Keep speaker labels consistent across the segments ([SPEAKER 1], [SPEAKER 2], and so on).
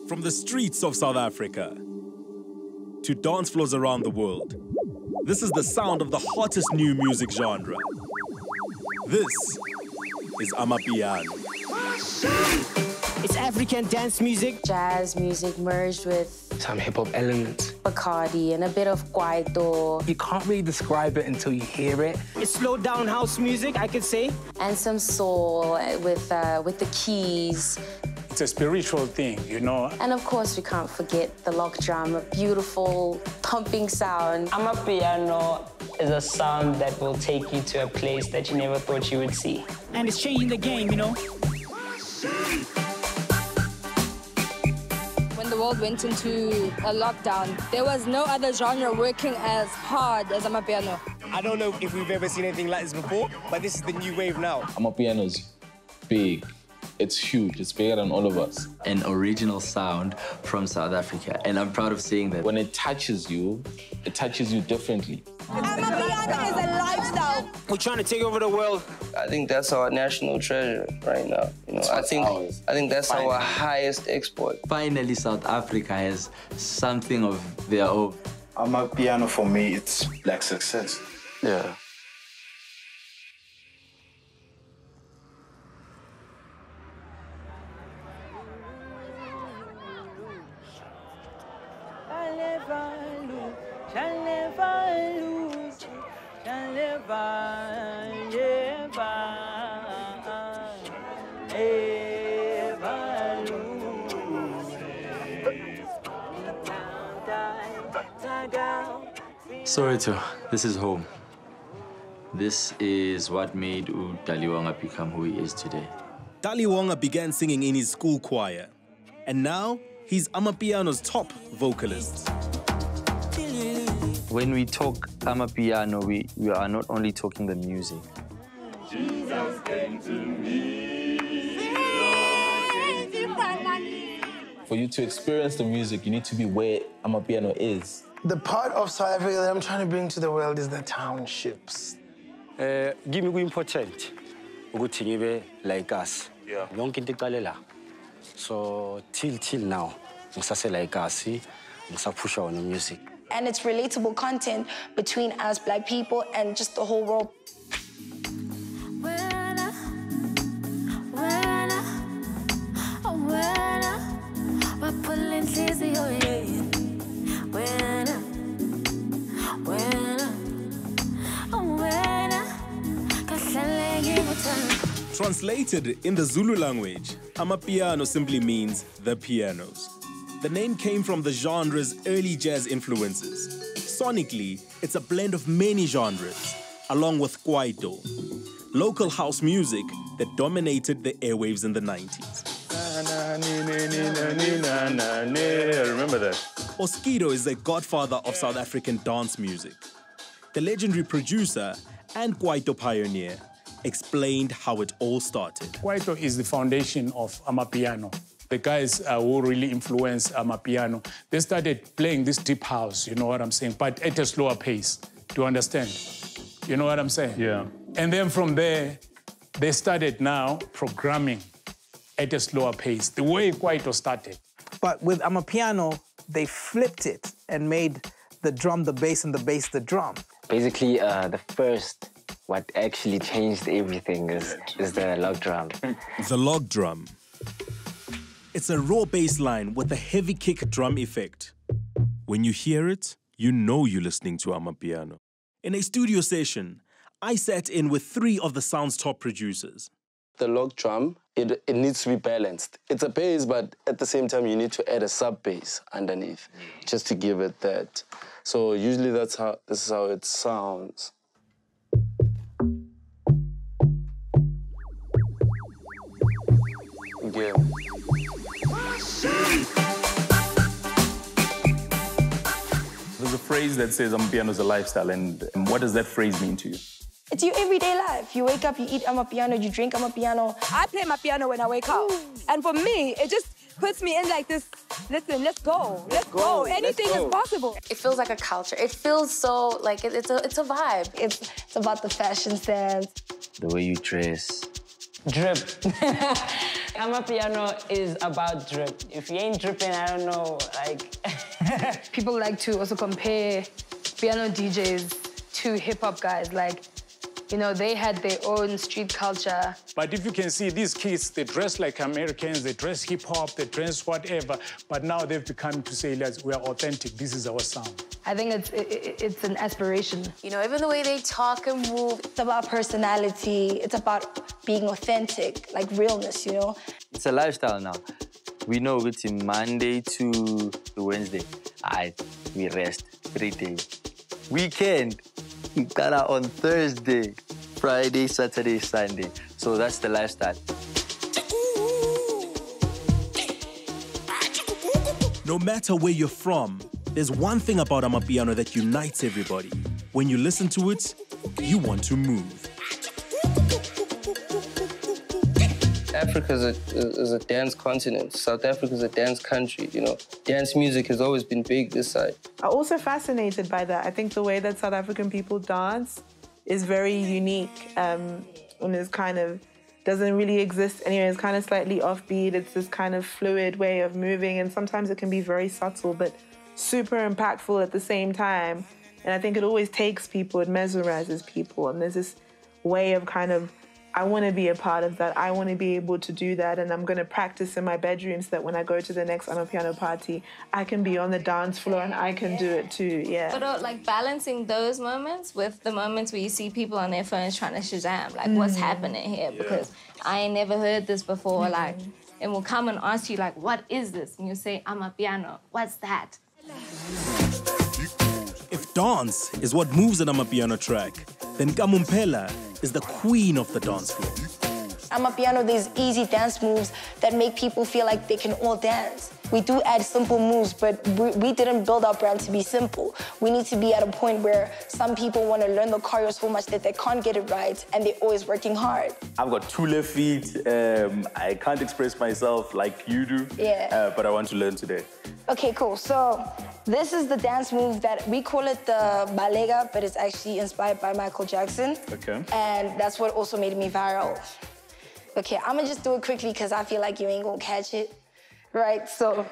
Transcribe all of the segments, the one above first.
[SPEAKER 1] From the streets of South Africa to dance floors around the world, this is the sound of the hottest new music genre. This is Amapiano.
[SPEAKER 2] It's African dance music.
[SPEAKER 3] Jazz music merged with
[SPEAKER 4] some hip-hop elements.
[SPEAKER 3] Bacardi and a bit of Kwaito.
[SPEAKER 4] You can't really describe it until you hear it.
[SPEAKER 2] It's slowed down house music, I could say.
[SPEAKER 3] And some soul with the keys.
[SPEAKER 5] It's a spiritual thing, you know.
[SPEAKER 3] And of course, we can't forget the lock drum, a beautiful pumping sound.
[SPEAKER 6] Amapiano is a sound that will take you to a place that you never thought you would see.
[SPEAKER 2] And it's changing the game, you know.
[SPEAKER 7] When the world went into a lockdown, there was no other genre working as hard as Amapiano.
[SPEAKER 8] I don't know if we've ever seen anything like this before, but this is the new wave now.
[SPEAKER 9] Amapiano's big. It's huge. It's bigger than all of us.
[SPEAKER 10] An original sound from South Africa, and I'm proud of seeing that.
[SPEAKER 9] When it touches you differently.
[SPEAKER 7] Amapiano is a lifestyle.
[SPEAKER 2] We're trying to take over the world.
[SPEAKER 11] I think that's our national treasure right now. You know, I think that's our highest export.
[SPEAKER 10] Finally, South Africa has something of their own.
[SPEAKER 12] Amapiano for me, it's like success.
[SPEAKER 11] Yeah.
[SPEAKER 10] Soweto, this is home. This is what made Daliwonga become who he is today.
[SPEAKER 1] Daliwonga began singing in his school choir, and now he's Amapiano's top vocalist.
[SPEAKER 10] When we talk Amapiano, we are not only talking the music.
[SPEAKER 13] Jesus came to me.
[SPEAKER 9] For you to experience the music, you need to be where Amapiano is.
[SPEAKER 14] The part of South Africa that I'm trying to bring to the world is the townships.
[SPEAKER 8] Give me important. Uguthi like us.
[SPEAKER 12] Yeah.
[SPEAKER 8] Yonke into iqale la. So till now, ngisase like us, ngisapusha on the music.
[SPEAKER 15] And it's relatable content between us Black people and just the whole world.
[SPEAKER 1] Translated in the Zulu language, Amapiano simply means the pianos. The name came from the genre's early jazz influences. Sonically, it's a blend of many genres, along with Kwaito, local house music that dominated the airwaves in the 90s.
[SPEAKER 12] I remember that.
[SPEAKER 1] Oskido is the godfather of South African dance music. The legendary producer and Kwaito pioneer explained how it all started.
[SPEAKER 5] Kwaito is the foundation of Amapiano. The guys who really influenced Amapiano, they started playing this deep house, you know what I'm saying, but at a slower pace. Do you understand? You know what I'm saying?
[SPEAKER 12] Yeah.
[SPEAKER 5] And then from there, they started now programming at a slower pace, the way Kwaito started.
[SPEAKER 14] But with Amapiano, they flipped it and made the drum the bass and the bass the drum.
[SPEAKER 6] Basically, the first, what actually changed everything is the log drum.
[SPEAKER 1] The log drum. It's a raw bass line with a heavy kick drum effect. When you hear it, you know you're listening to Amapiano. In a studio session, I sat in with 3 of the sound's top producers.
[SPEAKER 11] The log drum, it needs to be balanced. It's a bass, but at the same time, you need to add a sub bass underneath, just to give it that. So usually this is how it sounds. Yeah.
[SPEAKER 12] There's a phrase that says Amapiano is a lifestyle, and what does that phrase mean to you?
[SPEAKER 15] It's your everyday life. You wake up, you eat Amapiano, you drink Amapiano.
[SPEAKER 7] I play my piano when I wake up. And for me, it just puts me in like this, listen, let's go. Let's go. Anything is possible.
[SPEAKER 3] It feels like a culture. It feels so like it's a vibe.
[SPEAKER 15] It's about the fashion sense.
[SPEAKER 10] The way you dress.
[SPEAKER 6] Drip.
[SPEAKER 16] Amapiano is about drip. If you ain't dripping, I don't know, like...
[SPEAKER 7] People like to also compare piano DJs to hip-hop guys. Like, you know, they had their own street culture.
[SPEAKER 5] But if you can see, these kids, they dress like Americans, they dress hip-hop, they dress whatever, but now they've become to say, we are authentic, this is our sound.
[SPEAKER 7] I think it's an aspiration.
[SPEAKER 3] You know, even the way they talk and move.
[SPEAKER 15] It's about personality. It's about being authentic, like realness, you know?
[SPEAKER 10] It's a lifestyle now. We know it's Monday to Wednesday. We rest 3 days. Weekend, we got out on Thursday, Friday, Saturday, Sunday. So that's the lifestyle.
[SPEAKER 1] No matter where you're from, there's one thing about Amapiano that unites everybody. When you listen to it, you want to move.
[SPEAKER 17] Africa is a dance continent. South Africa is a dance country, you know. Dance music has always been big this side.
[SPEAKER 18] I'm also fascinated by that. I think the way that South African people dance is very unique and is kind of, doesn't really exist anywhere. It's kind of slightly offbeat. It's this kind of fluid way of moving, and sometimes it can be very subtle, but super impactful at the same time. And I think it always takes people, it mesmerizes people. And there's this way of kind of, I want to be a part of that. I want to be able to do that. And I'm going to practice in my bedroom so that when I go to the next Amapiano party, I can be on the dance floor and I can do it too, yeah.
[SPEAKER 19] But like balancing those moments with the moments where you see people on their phones trying to Shazam, like what's happening here? Because I ain't never heard this before, like, and we'll come and ask you like, what is this? And you say, Amapiano, what's that?
[SPEAKER 1] If dance is what moves an Amapiano track, then Kamumpela is the queen of the dance floor.
[SPEAKER 15] Amapiano, there's easy dance moves that make people feel like they can all dance. We do add simple moves, but we didn't build our brand to be simple. We need to be at a point where some people want to learn the choreo so much that they can't get it right, and they're always working hard.
[SPEAKER 12] I've got 2 left feet. I can't express myself like you do, but I want to learn today.
[SPEAKER 15] Okay, cool. So this is the dance move that we call it the balega, but it's actually inspired by Michael Jackson.
[SPEAKER 12] Okay.
[SPEAKER 15] And that's what also made me viral. Okay, I'm gonna just do it quickly because I feel like you ain't gonna catch it. Right, so.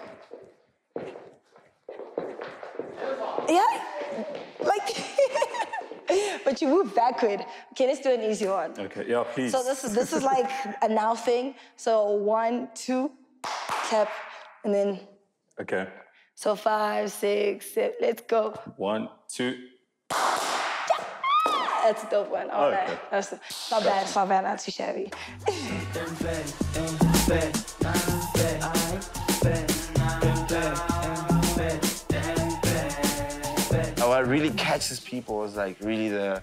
[SPEAKER 15] Yeah, like, but you move backward. Okay, let's do an easy one.
[SPEAKER 12] Okay, yeah, please.
[SPEAKER 15] So this is like a now thing. So 1, 2, tap, and then.
[SPEAKER 12] Okay.
[SPEAKER 15] So 5, 6, 7, let's go.
[SPEAKER 12] 1, 2.
[SPEAKER 15] That's a dope one. All right. That's not bad, not too shabby.
[SPEAKER 20] What really catches people is like really the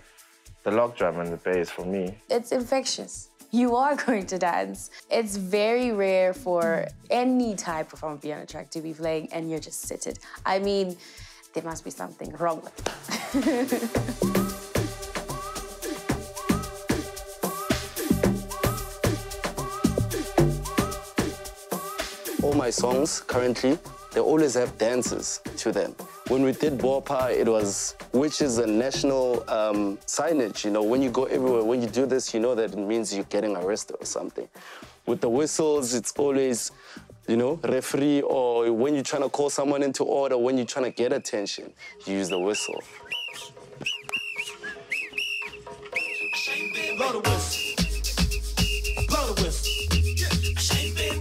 [SPEAKER 20] lock drum and the bass for me.
[SPEAKER 3] It's infectious. You are going to dance. It's very rare for any type of Amapiano track to be playing and you're just seated. I mean, there must be something wrong with it.
[SPEAKER 11] All my songs currently, they always have dances to them. When we did Bopa, it was, which is a national signage, you know, when you go everywhere, when you do this, you know that it means you're getting arrested or something. With the whistles, it's always, you know, referee, or when you're trying to call someone into order, when you're trying to get attention, you use the whistle.
[SPEAKER 13] Blow the whistle. Blow the whistle.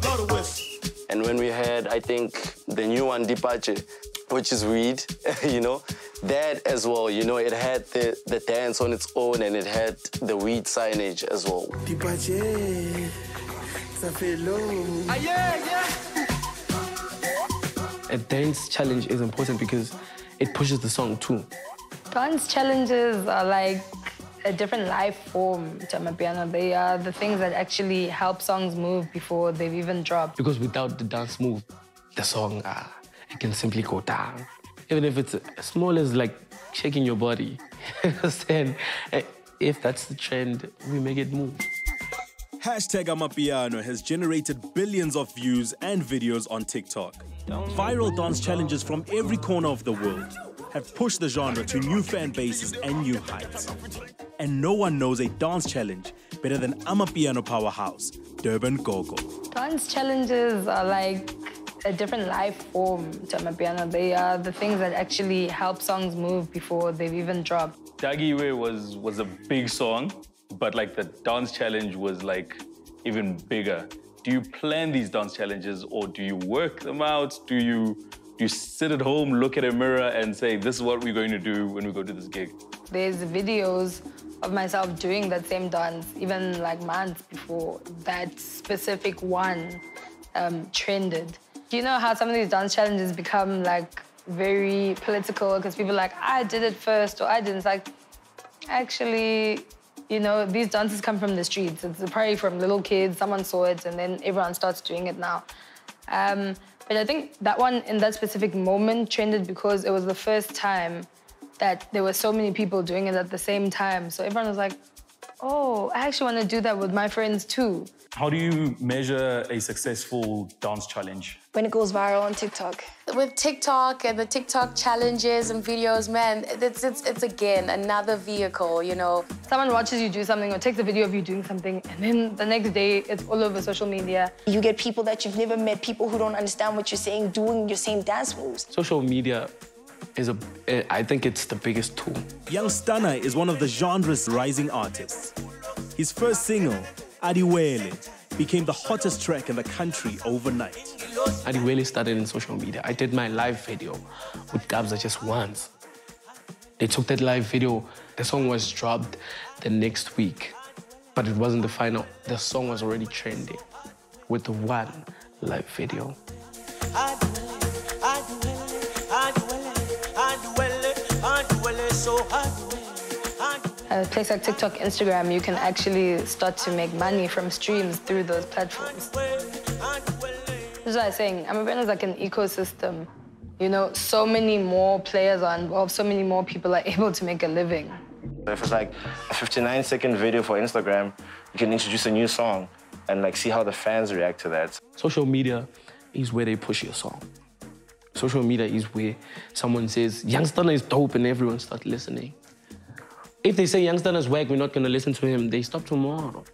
[SPEAKER 13] Blow the whistle.
[SPEAKER 11] And when we had, I think, the new one, Dipache, which is weed, you know, that as well, you know, it had the dance on its own and it had the weed signage as well.
[SPEAKER 13] Dipache, ça fait long.
[SPEAKER 4] A dance challenge is important because it pushes the song too.
[SPEAKER 7] Dance challenges are like a different life form to Amapiano. They are the things that actually help songs move before they've even dropped.
[SPEAKER 4] Because without the dance move, the song, it can simply go down. Even if it's as small as like shaking your body. Then, if that's the trend, we make it move.
[SPEAKER 1] Hashtag Amapiano has generated billions of views and videos on TikTok. Viral dance challenges from every corner of the world have pushed the genre to new fan bases and new heights. And no one knows a dance challenge better than Amapiano powerhouse, DBN Gogo.
[SPEAKER 7] Dance challenges are like a different life form to Amapiano. They are the things that actually help songs move before they've even dropped.
[SPEAKER 12] Dagiwe was a big song, but like the dance challenge was like even bigger. Do you plan these dance challenges or do you work them out? Do you sit at home, look at a mirror and say, this is what we're going to do when we go to this gig?
[SPEAKER 7] There's videos of myself doing that same dance, even like months before that specific one trended. Do you know how some of these dance challenges become like very political because people are like, I did it first or I didn't. It's like, actually, you know, these dances come from the streets. It's probably from little kids, someone saw it and then everyone starts doing it now. But I think that one in that specific moment trended because it was the first time that there were so many people doing it at the same time. So everyone was like, oh, I actually want to do that with my friends too.
[SPEAKER 12] How do you measure a successful dance challenge?
[SPEAKER 15] When it goes viral on TikTok.
[SPEAKER 3] With TikTok and the TikTok challenges and videos, man, it's again another vehicle, you know.
[SPEAKER 7] Someone watches you do something or takes a video of you doing something and then the next day it's all over social media.
[SPEAKER 15] You get people that you've never met, people who don't understand what you're saying, doing your same dance moves.
[SPEAKER 4] Social media I think it's the biggest tool.
[SPEAKER 1] Young Stunner is one of the genre's rising artists. His first single, Daliwonga, became the hottest track in the country overnight.
[SPEAKER 4] Daliwonga started in social media. I did my live video with Gabza just once. They took that live video, the song was dropped the next week, but it wasn't the final. The song was already trending with the one live video.
[SPEAKER 7] At a place like TikTok, Instagram, you can actually start to make money from streams through those platforms. This is what I'm saying. Amapiano is like an ecosystem. You know, so many more players are involved, so many more people are able to make a living.
[SPEAKER 20] If it's like a 59-second video for Instagram, you can introduce a new song and like see how the fans react to that.
[SPEAKER 4] Social media is where they push your song. Social media is where someone says, Young Stunner is dope, and everyone starts listening. If they say Young Stunner is whack, we're not going to listen to him, they stop tomorrow.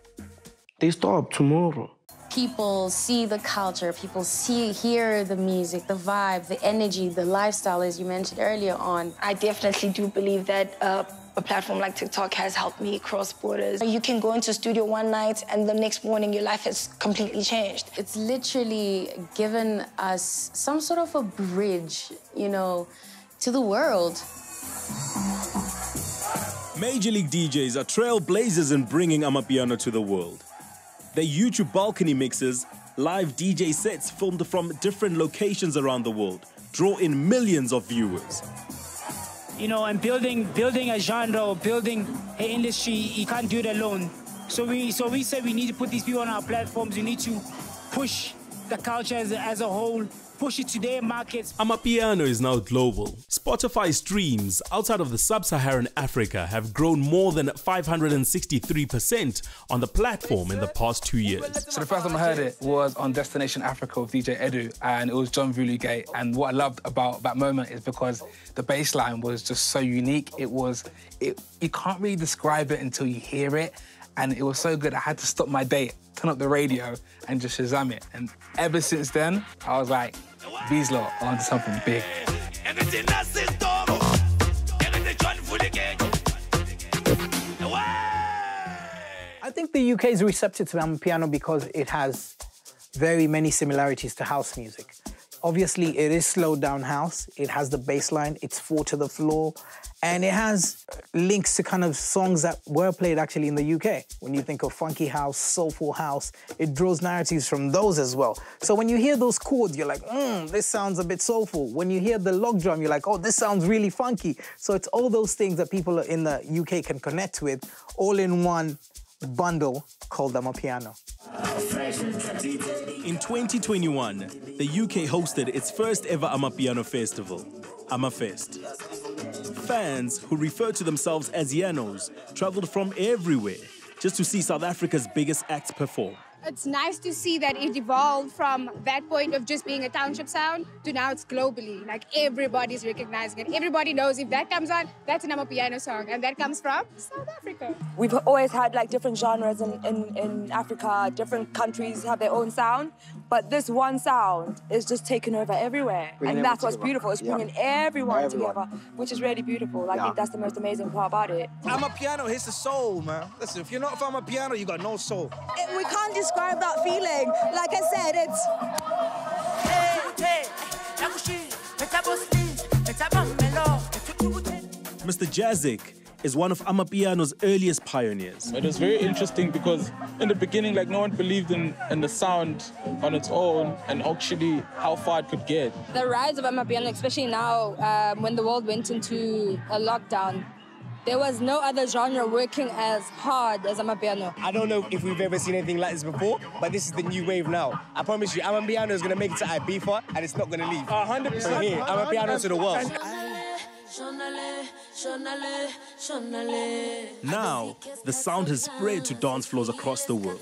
[SPEAKER 4] They stop tomorrow.
[SPEAKER 3] People see the culture, people hear the music, the vibe, the energy, the lifestyle, as you mentioned earlier on.
[SPEAKER 15] I definitely do believe that a platform like TikTok has helped me cross borders. You can go into a studio one night and the next morning your life has completely changed.
[SPEAKER 3] It's literally given us some sort of a bridge, you know, to the world.
[SPEAKER 1] Major League DJz are trailblazers in bringing Amapiano to the world. Their YouTube balcony mixes, live DJ sets filmed from different locations around the world, draw in millions of viewers.
[SPEAKER 2] You know, and building a genre or building an industry, you can't do it alone. So we said we need to put these people on our platforms. We need to push the culture as a whole, push it to their markets.
[SPEAKER 1] Amapiano is now global. Spotify streams outside of the sub-Saharan Africa have grown more than 563% on the platform in the past 2 years.
[SPEAKER 21] So the first time I heard it was on Destination Africa with DJ Edu, and it was John Vulugate. And what I loved about that moment is because the bass line was just so unique. You can't really describe it until you hear it. And it was so good, I had to stop my date, turn up the radio, and just Shazam it. And ever since then, I was like, these lot are onto something big.
[SPEAKER 14] I think the UK is receptive to Amapiano because it has very many similarities to house music. Obviously, it is slowed down house. It has the bass line, it's 4 to the floor, and it has links to kind of songs that were played actually in the UK. When you think of funky house, soulful house, it draws narratives from those as well. So when you hear those chords, you're like, this sounds a bit soulful. When you hear the log drum, you're like, oh, this sounds really funky. So it's all those things that people in the UK can connect with, all in one bundle called Amapiano.
[SPEAKER 1] In 2021, the UK hosted its first ever Amapiano festival, AmaFest. Fans who refer to themselves as Yanos traveled from everywhere just to see South Africa's biggest acts perform.
[SPEAKER 9] It's nice to see that it evolved from that point of just being a township sound to now it's globally. Like everybody's recognizing it. Everybody knows if that comes on, that's an Amapiano song, and that comes from South Africa.
[SPEAKER 22] We've always had like different genres in Africa. Different countries have their own sound, but this one sound is just taking over everywhere, and that's what's beautiful. It's bringing everyone together, which is really beautiful. Like, I think that's the most amazing part about it.
[SPEAKER 23] Amapiano hits the soul, man. Listen, if you're not from Amapiano, you got no soul.
[SPEAKER 24] We can't describe that feeling. Like I said, it's...
[SPEAKER 1] Mr. Jazzic is one of Amapiano's earliest pioneers.
[SPEAKER 25] It was very interesting because in the beginning, like, no one believed in the sound on its own and actually how far it could get.
[SPEAKER 7] The rise of Amapiano, especially now when the world went into a lockdown, there was no other genre working as hard as Amapiano.
[SPEAKER 26] I don't know if we've ever seen anything like this before, but this is the new wave now. I promise you, Amapiano is going to make it to Ibiza and it's not going to leave. 100%. From here, Amapiano to the world.
[SPEAKER 1] Now, the sound has spread to dance floors across the world.